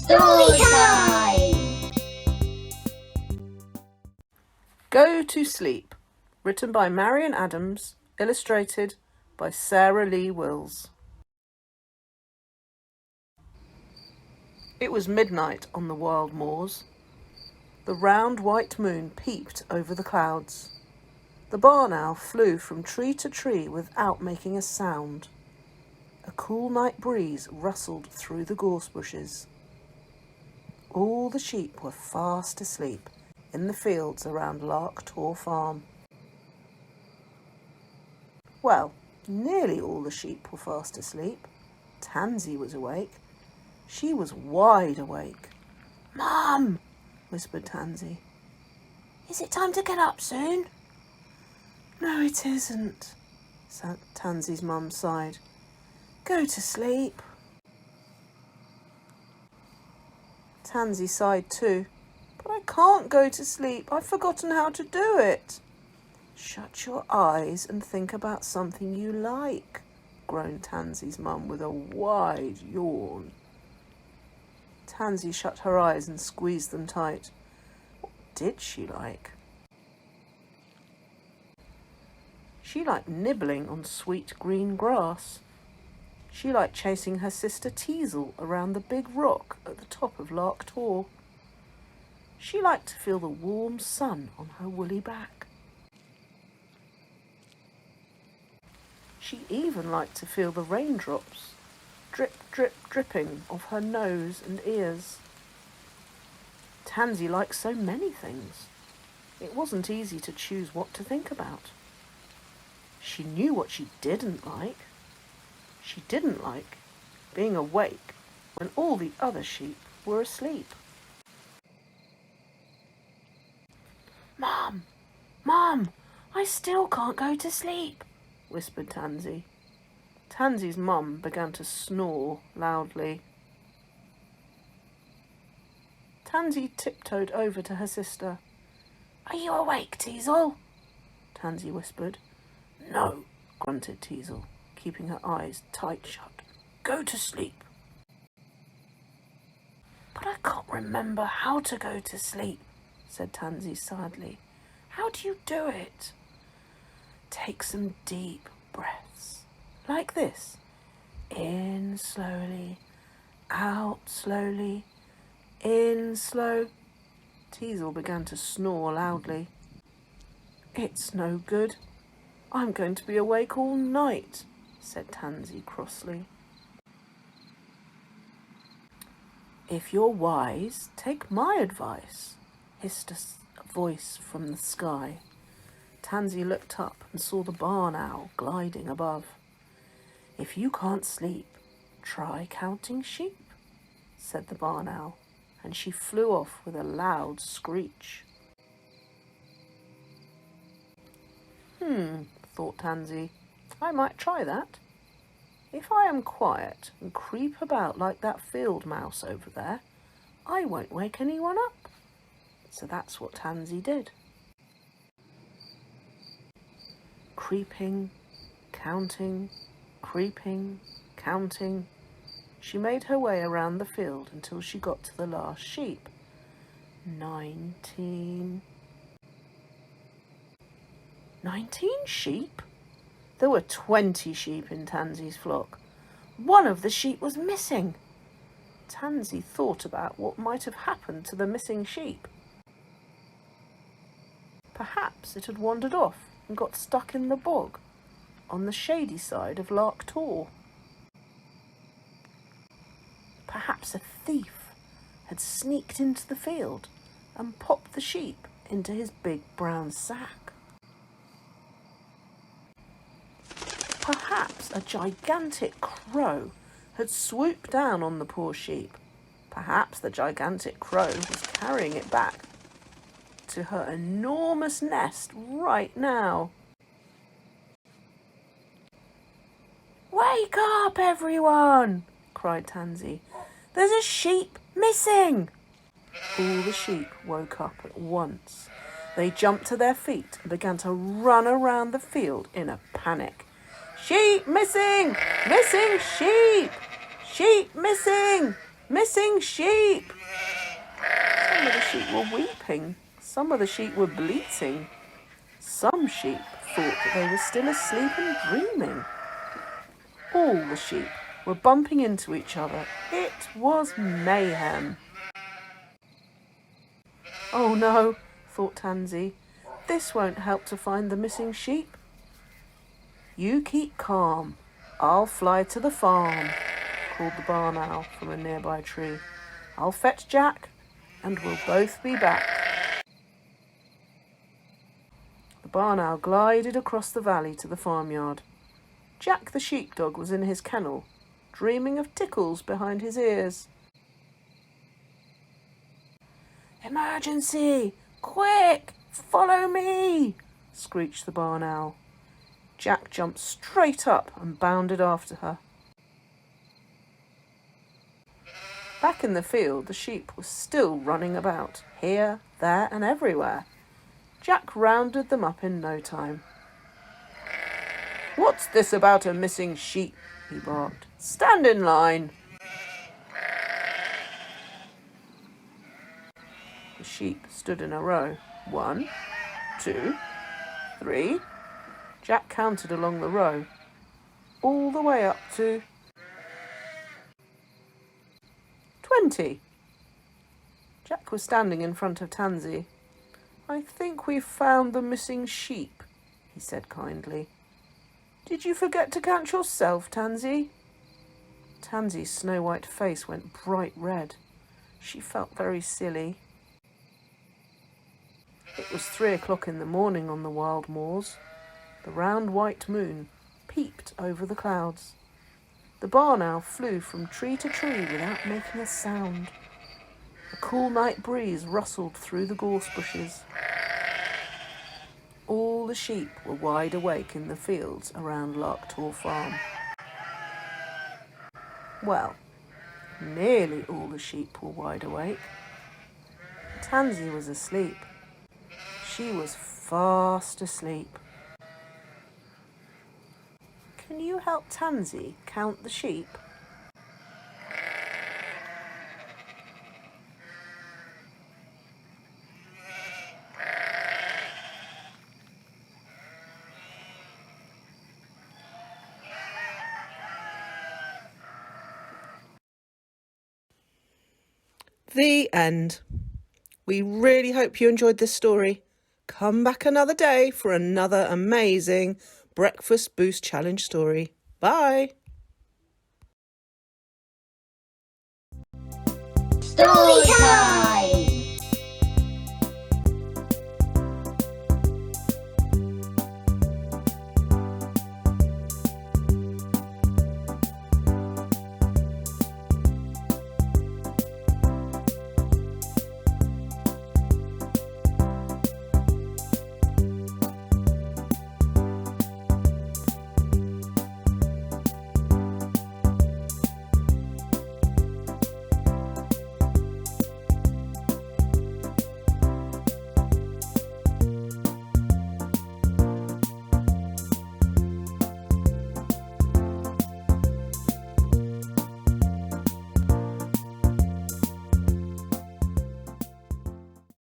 Story time! Go to Sleep, written by Marion Adams, illustrated by Sarah-Leigh Wills. It was midnight on the wild moors. The round white moon peeped over the clouds. The barn owl flew from tree to tree without making a sound. A cool night breeze rustled through the gorse bushes. All the sheep were fast asleep in the fields around Lark Tor Farm. Well, nearly all the sheep were fast asleep. Tansy was awake. She was wide awake. "Mum," whispered Tansy. "Is it time to get up soon?" "No, it isn't," Tansy's mum sighed. "Go to sleep." Tansy sighed too. "But I can't go to sleep. I've forgotten how to do it." "Shut your eyes and think about something you like," groaned Tansy's mum with a wide yawn. Tansy shut her eyes and squeezed them tight. What did she like? She liked nibbling on sweet green grass. She liked chasing her sister Teasel around the big rock at the top of Lark Tor. She liked to feel the warm sun on her woolly back. She even liked to feel the raindrops drip, drip, dripping off her nose and ears. Tansy liked so many things. It wasn't easy to choose what to think about. She knew what she didn't like. She didn't like being awake when all the other sheep were asleep. "Mum, Mum, I still can't go to sleep," whispered Tansy. Tansy's mum began to snore loudly. Tansy tiptoed over to her sister. "Are you awake, Teasel?" Tansy whispered. "No," grunted Teasel, keeping her eyes tight shut. "Go to sleep." "But I can't remember how to go to sleep," said Tansy sadly. "How do you do it?" "Take some deep breaths, like this. In slowly, out slowly, in slow." Teasel began to snore loudly. "It's no good. I'm going to be awake all night," said Tansy crossly. "If you're wise, take my advice," hissed a voice from the sky. Tansy looked up and saw the barn owl gliding above. "If you can't sleep, try counting sheep," said the barn owl, and she flew off with a loud screech. Thought Tansy, "I might try that. If I am quiet and creep about like that field mouse over there, I won't wake anyone up." So that's what Tansy did. Creeping, counting, creeping, counting, she made her way around the field until she got to the last sheep. 19 sheep? There were 20 sheep in Tansy's flock. One of the sheep was missing. Tansy thought about what might have happened to the missing sheep. Perhaps it had wandered off and got stuck in the bog on the shady side of Lark Tor. Perhaps a thief had sneaked into the field and popped the sheep into his big brown sack. Perhaps a gigantic crow had swooped down on the poor sheep. Perhaps the gigantic crow was carrying it back to her enormous nest right now. "Wake up, everyone!" cried Tansy. "There's a sheep missing!" All the sheep woke up at once. They jumped to their feet and began to run around the field in a panic. "Sheep missing! Missing sheep! Sheep missing!" Missing sheep! Some of the sheep were weeping. Some of the sheep were bleating. Some sheep thought that they were still asleep and dreaming. All the sheep were bumping into each other. It was mayhem. Oh no, thought Tansy. This won't help to find the missing sheep. You keep calm. I'll fly to the farm, called the barn owl from a nearby tree. I'll fetch Jack, and we'll both be back. The barn owl glided across the valley to the farmyard. Jack the sheepdog was in his kennel, dreaming of tickles behind his ears. Emergency! Quick! Follow me! Screeched the barn owl. Jack jumped straight up and bounded after her. Back in the field, the sheep were still running about, here, there, and everywhere. Jack rounded them up in no time. What's this about a missing sheep? He barked. Stand in line. The sheep stood in a row. 1, 2, 3. Jack counted along the row, all the way up to 20. Jack was standing in front of Tansy. I think we've found the missing sheep, he said kindly. Did you forget to count yourself, Tansy? Tansy's snow-white face went bright red. She felt very silly. It was 3 o'clock in the morning on the wild moors. The round white moon peeped over the clouds. The barn owl flew from tree to tree without making a sound. A cool night breeze rustled through the gorse bushes. All the sheep were wide awake in the fields around Larktor Farm. Well, nearly all the sheep were wide awake. Tansy was asleep. She was fast asleep. Can you help Tansy count the sheep? The end. We really hope you enjoyed this story. Come back another day for another amazing Breakfast Boost Challenge story. Bye.